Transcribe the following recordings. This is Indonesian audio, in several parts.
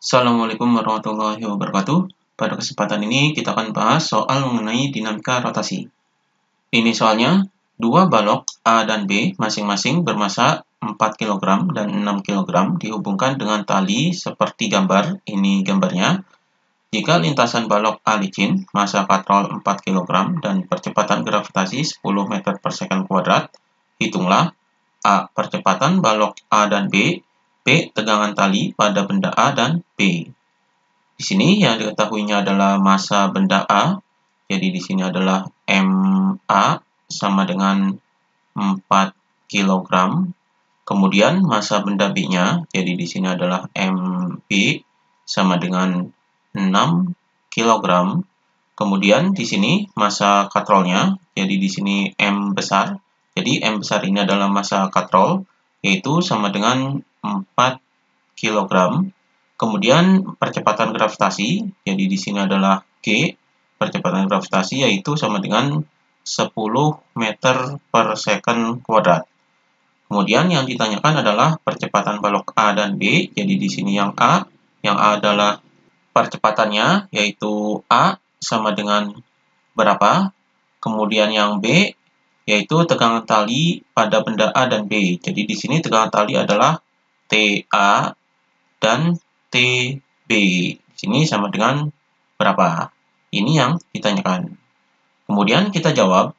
Assalamualaikum warahmatullahi wabarakatuh. Pada kesempatan ini kita akan bahas soal mengenai dinamika rotasi. Ini soalnya, dua balok A dan B masing-masing bermasa 4 kg dan 6 kg dihubungkan dengan tali seperti gambar, ini gambarnya. Jika lintasan balok A licin, massa katrol 4 kg dan percepatan gravitasi 10 meter per second kuadrat, hitunglah A. Percepatan balok A dan B, B. Tegangan tali pada benda A dan B. Di sini yang diketahuinya adalah massa benda A, jadi di sini adalah MA sama dengan 4 kg. Kemudian massa benda B-nya, jadi di sini adalah MB sama dengan 6 kg. Kemudian di sini massa katrolnya, jadi di sini M besar. Jadi M besar ini adalah massa katrol, yaitu sama dengan 4 kg. Kemudian percepatan gravitasi, jadi di sini adalah G. Percepatan gravitasi yaitu sama dengan 10 meter per second kuadrat. Kemudian yang ditanyakan adalah percepatan balok A dan B, jadi di sini yang A adalah percepatannya, yaitu A sama dengan berapa. Kemudian yang B, yaitu tegangan tali pada benda A dan B. Jadi di sini tegangan tali adalah TA dan TB. Di sini sama dengan berapa? Ini yang ditanyakan. Kemudian kita jawab.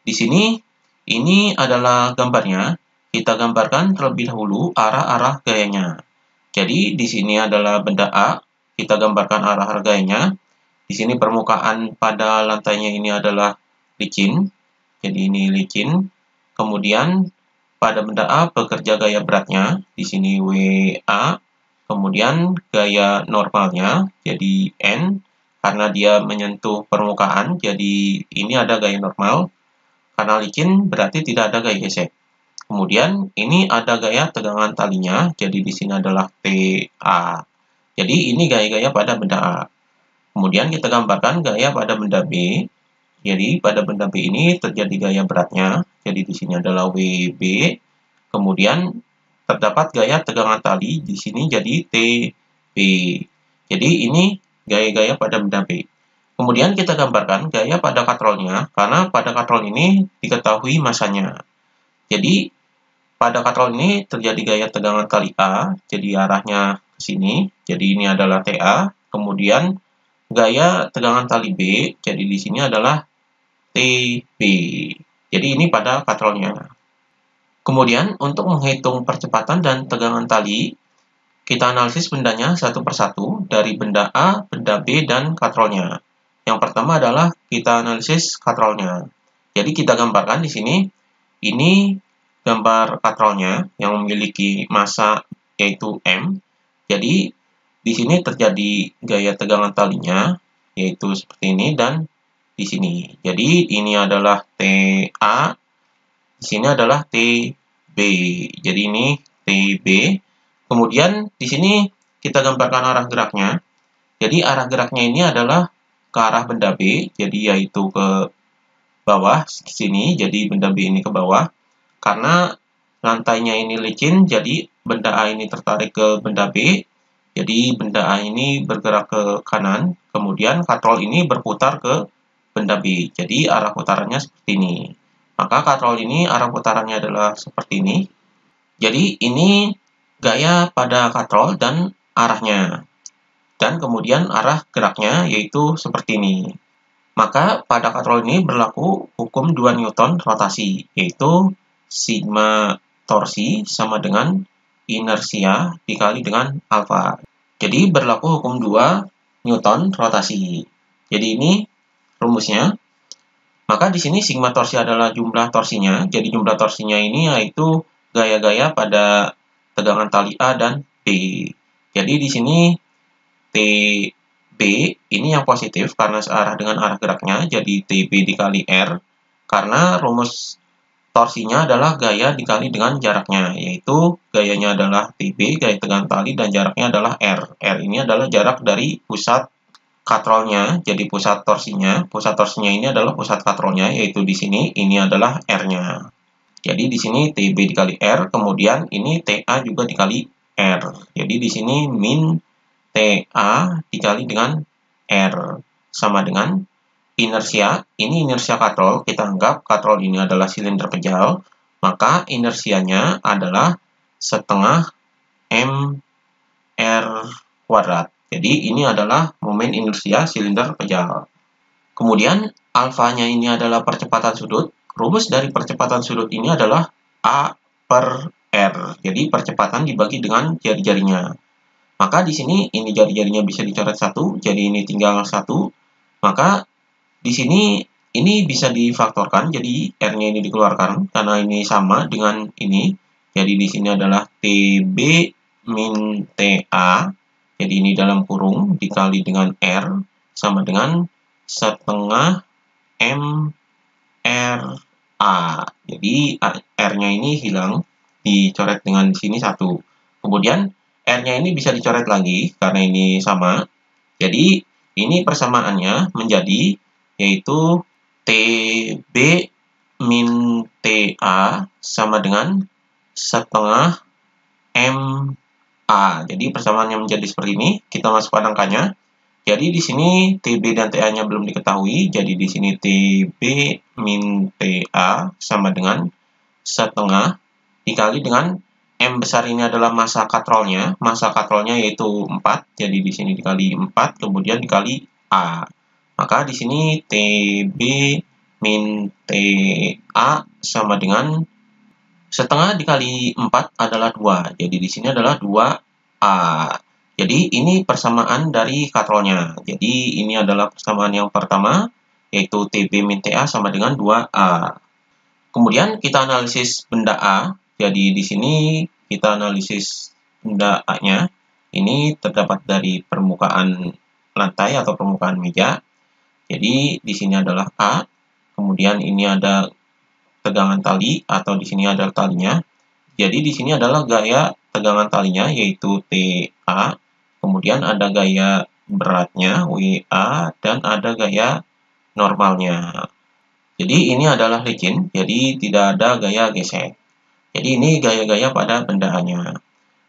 Di sini ini adalah gambarnya. Kita gambarkan terlebih dahulu arah-arah gayanya. Jadi di sini adalah benda A. Kita gambarkan arah-arah gayanya. Di sini permukaan pada lantainya ini adalah licin. Jadi ini licin. Kemudian pada benda A bekerja gaya beratnya. Di sini WA. Kemudian gaya normalnya jadi N. Karena dia menyentuh permukaan, jadi ini ada gaya normal. Karena licin berarti tidak ada gaya gesek. Kemudian ini ada gaya tegangan talinya, jadi di sini adalah TA. Jadi ini gaya-gaya pada benda A. Kemudian kita gambarkan gaya pada benda B. Jadi pada benda B ini terjadi gaya beratnya, jadi di sini adalah WB. Kemudian terdapat gaya tegangan tali di sini jadi TB. Jadi ini gaya-gaya pada benda B. Kemudian kita gambarkan gaya pada katrolnya, karena pada katrol ini diketahui masanya. Jadi pada katrol ini terjadi gaya tegangan tali A, jadi arahnya ke sini, jadi ini adalah TA. Kemudian gaya tegangan tali B, jadi di sini adalah TB. Jadi ini pada katrolnya. Kemudian untuk menghitung percepatan dan tegangan tali, kita analisis bendanya satu persatu dari benda A, benda B, dan katrolnya. Yang pertama adalah kita analisis katrolnya. Jadi kita gambarkan di sini, ini gambar katrolnya yang memiliki massa yaitu M. Jadi di sini terjadi gaya tegangan talinya yaitu seperti ini dan di sini. Jadi ini adalah TA, di sini adalah TB. Jadi ini TB. Kemudian di sini kita gambarkan arah geraknya. Jadi arah geraknya ini adalah ke arah benda B, jadi yaitu ke bawah ke sini. Jadi benda B ini ke bawah. Karena lantainya ini licin, jadi benda A ini tertarik ke benda B. Jadi benda A ini bergerak ke kanan, kemudian katrol ini berputar ke benda B. Jadi arah putarannya seperti ini. Maka katrol ini arah putarannya adalah seperti ini. Jadi ini gaya pada katrol dan arahnya. Dan kemudian arah geraknya yaitu seperti ini. Maka pada katrol ini berlaku hukum 2 Newton rotasi, yaitu sigma torsi sama dengan inersia dikali dengan alfa. Jadi berlaku hukum 2 Newton rotasi. Jadi ini rumusnya. Maka di sini sigma torsi adalah jumlah torsinya. Jadi jumlah torsinya ini yaitu gaya-gaya pada tegangan tali A dan B. Jadi di sini TB ini yang positif karena searah dengan arah geraknya. Jadi TB dikali R. Karena rumus torsinya adalah gaya dikali dengan jaraknya. Yaitu gayanya adalah TB, gaya tegangan tali, dan jaraknya adalah R. R ini adalah jarak dari pusat katrolnya, jadi pusat torsinya. Pusat torsinya ini adalah pusat katrolnya, yaitu di sini, ini adalah R-nya. Jadi di sini TB dikali R, kemudian ini TA juga dikali R. Jadi di sini min TA dikali dengan R sama dengan inersia. Ini inersia katrol. Kita anggap katrol ini adalah silinder pejal, maka inersianya adalah setengah mR kuadrat. Jadi ini adalah momen inersia silinder pejal. Kemudian alfanya ini adalah percepatan sudut. Rumus dari percepatan sudut ini adalah A per R. Jadi percepatan dibagi dengan jari-jarinya. Maka di sini ini jari-jarinya bisa dicoret satu, jadi ini tinggal satu. Maka di sini ini bisa difaktorkan, jadi R-nya ini dikeluarkan karena ini sama dengan ini. Jadi di sini adalah TB min TA. Jadi ini dalam kurung dikali dengan R sama dengan setengah mRA. Jadi R-nya ini hilang, dicoret dengan di sini satu. Kemudian R-nya ini bisa dicoret lagi karena ini sama. Jadi ini persamaannya menjadi yaitu TB min TA sama dengan setengah MA. Jadi persamaannya menjadi seperti ini. Kita masukkan angkanya. Jadi di sini TB dan TA-nya belum diketahui. Jadi di sini TB min TA sama dengan setengah dikali dengan M besar ini adalah massa katrolnya. Massa katrolnya yaitu 4. Jadi di sini dikali 4, kemudian dikali A. Maka di sini TB min TA sama dengan setengah dikali 4 adalah 2. Jadi di sini adalah 2A. Jadi ini persamaan dari katrolnya. Jadi ini adalah persamaan yang pertama, yaitu TB min TA sama dengan 2A. Kemudian kita analisis benda A. Jadi di sini kita analisis benda A-nya. Ini terdapat dari permukaan lantai atau permukaan meja. Jadi di sini adalah A. Kemudian ini ada tegangan tali atau di sini ada talinya. Jadi di sini adalah gaya tegangan talinya yaitu TA. Kemudian ada gaya beratnya WA dan ada gaya normalnya. Jadi ini adalah licin, jadi tidak ada gaya gesek. Jadi ini gaya-gaya pada benda A-nya.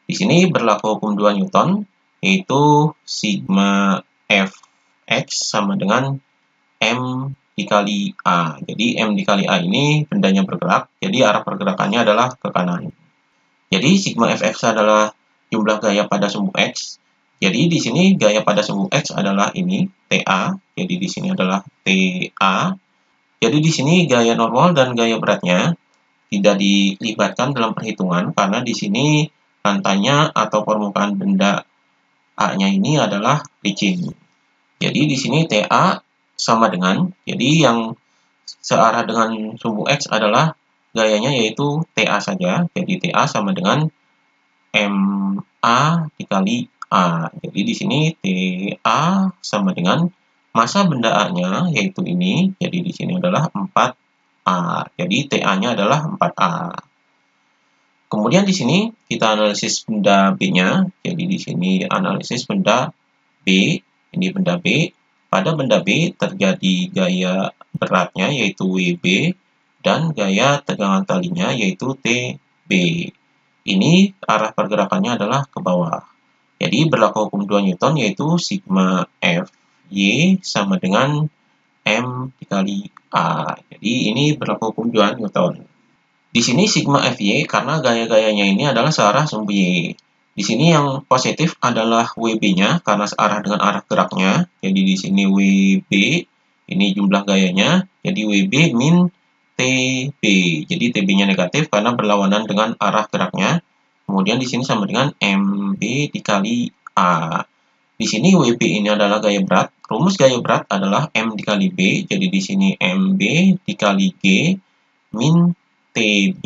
Di sini berlaku hukum 2 Newton, yaitu sigma Fx sama dengan M dikali A. Jadi M dikali A ini bendanya bergerak, jadi arah pergerakannya adalah ke kanan. Jadi sigma Fx adalah jumlah gaya pada sumbu X. Jadi di sini gaya pada sumbu X adalah ini, TA. Jadi di sini adalah TA. Jadi di sini gaya normal dan gaya beratnya tidak dilibatkan dalam perhitungan karena di sini lantainya atau permukaan benda A-nya ini adalah licin. Jadi di sini TA sama dengan, jadi yang searah dengan sumbu X adalah gayanya yaitu TA saja. Jadi TA sama dengan MA dikali A. Jadi di sini TA sama dengan massa benda A-nya yaitu ini. Jadi di sini adalah 4A. Jadi TA-nya adalah 4A. Kemudian di sini kita analisis benda B-nya. Jadi di sini analisis benda B. Ini benda B. Pada benda B terjadi gaya beratnya yaitu WB dan gaya tegangan talinya yaitu TB. Ini arah pergerakannya adalah ke bawah. Jadi berlaku hukum 2 Newton yaitu sigma Fy sama dengan M dikali A. Jadi ini berlaku hukum 2 Newton. Di sini sigma Fy karena gaya-gayanya ini adalah searah sumbu Y. Di sini yang positif adalah WB-nya karena searah dengan arah geraknya. Jadi di sini WB ini jumlah gayanya. Jadi WB min TB. Jadi TB-nya negatif karena berlawanan dengan arah geraknya. Kemudian di sini sama dengan MB dikali A. Di sini WB ini adalah gaya berat. Rumus gaya berat adalah M dikali B. Jadi di sini MB dikali G min TB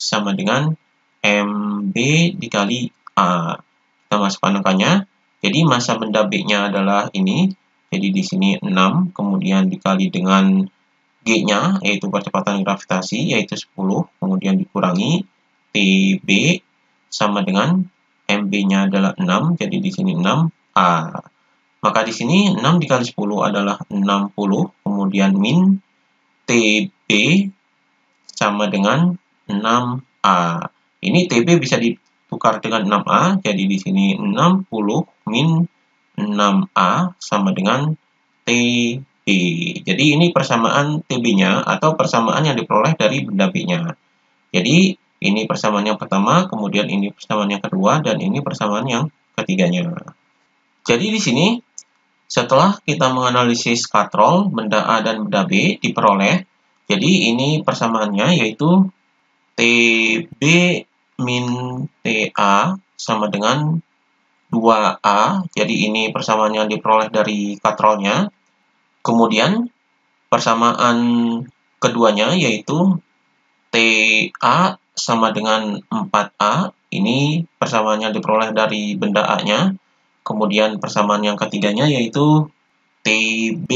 sama dengan MB dikali A. Kita masukkan angkanya. Jadi massa benda B-nya adalah ini. Jadi di sini 6, kemudian dikali dengan G-nya, yaitu percepatan gravitasi, yaitu 10. Kemudian dikurangi TB sama dengan MB-nya adalah 6. Jadi di sini 6A. Maka di sini 6 dikali 10 adalah 60, kemudian min TB sama dengan 6A. Ini TB bisa ditukar dengan 6A, jadi di sini 60 min 6A sama dengan TB. Jadi ini persamaan TB-nya atau persamaan yang diperoleh dari benda B-nya. Jadi ini persamaan yang pertama, kemudian ini persamaan yang kedua, dan ini persamaan yang ketiganya. Jadi di sini setelah kita menganalisis katrol, benda A dan benda B diperoleh. Jadi ini persamaannya yaitu TB min TA sama dengan 2A. Jadi ini persamaan yang diperoleh dari katrolnya. Kemudian persamaan keduanya yaitu TA sama dengan 4A. Ini persamaan yang diperoleh dari benda A-nya. Kemudian persamaan yang ketiganya yaitu TB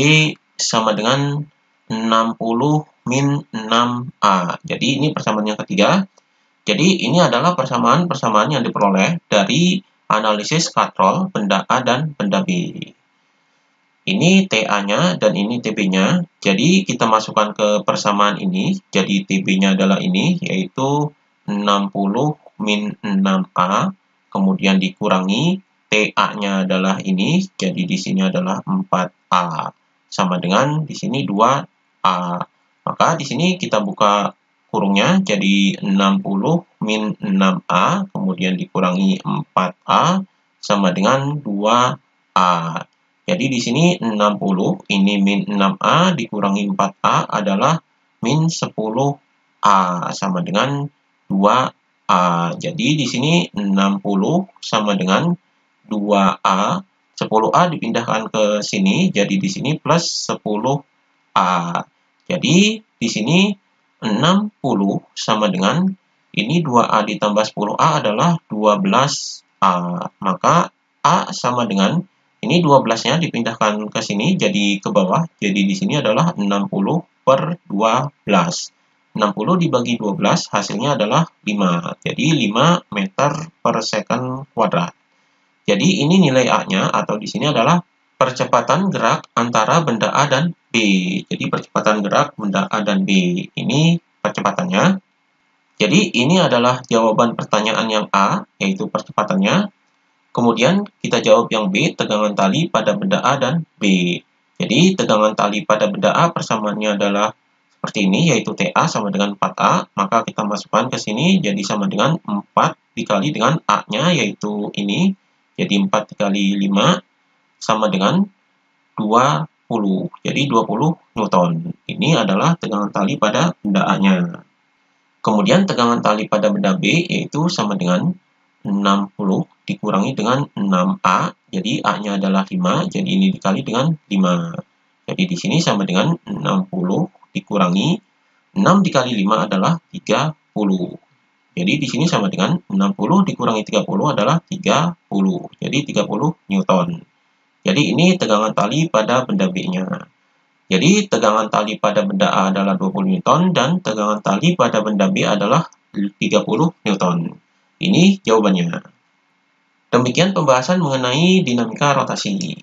sama dengan 60 min 6A. Jadi ini persamaan yang ketiga. Jadi ini adalah persamaan-persamaan yang diperoleh dari analisis katrol benda A dan benda B. Ini TA-nya dan ini TB-nya. Jadi kita masukkan ke persamaan ini. Jadi TB-nya adalah ini, yaitu 60 min 6A. Kemudian dikurangi TA-nya adalah ini. Jadi di sini adalah 4A. Sama dengan di sini 2A. Maka di sini kita buka kurungnya, jadi 60 min 6A, kemudian dikurangi 4A, sama dengan 2A. Jadi di sini 60, ini min 6A, dikurangi 4A adalah min 10A, sama dengan 2A. Jadi di sini 60 sama dengan 2A, 10A dipindahkan ke sini, jadi di sini plus 10A. Jadi di sini 60 sama dengan ini 2A ditambah 10A adalah 12A. Maka A sama dengan ini 12-nya dipindahkan ke sini jadi ke bawah. Jadi di sini adalah 60 per 12. 60 dibagi 12 hasilnya adalah 5. Jadi 5 meter per second kuadrat. Jadi ini nilai A-nya atau di sini adalah percepatan gerak antara benda A dan B. Jadi percepatan gerak benda A dan B. Ini percepatannya. Jadi ini adalah jawaban pertanyaan yang A, yaitu percepatannya. Kemudian kita jawab yang B, tegangan tali pada benda A dan B. Jadi tegangan tali pada benda A persamaannya adalah seperti ini, yaitu TA sama dengan 4A. Maka kita masukkan ke sini, jadi sama dengan 4 dikali dengan A-nya, yaitu ini. Jadi 4 dikali 5 sama dengan 20. Jadi 20 Newton. Ini adalah tegangan tali pada benda A-nya. Kemudian tegangan tali pada benda B yaitu sama dengan 60 dikurangi dengan 6A. Jadi A-nya adalah 5, jadi ini dikali dengan 5. Jadi di sini sama dengan 60 dikurangi 6 dikali 5 adalah 30. Jadi di sini sama dengan 60 dikurangi 30 adalah 30. Jadi 30 Newton. Jadi ini tegangan tali pada benda B-nya. Jadi tegangan tali pada benda A adalah 20 Newton dan tegangan tali pada benda B adalah 30 Newton. Ini jawabannya. Demikian pembahasan mengenai dinamika rotasi.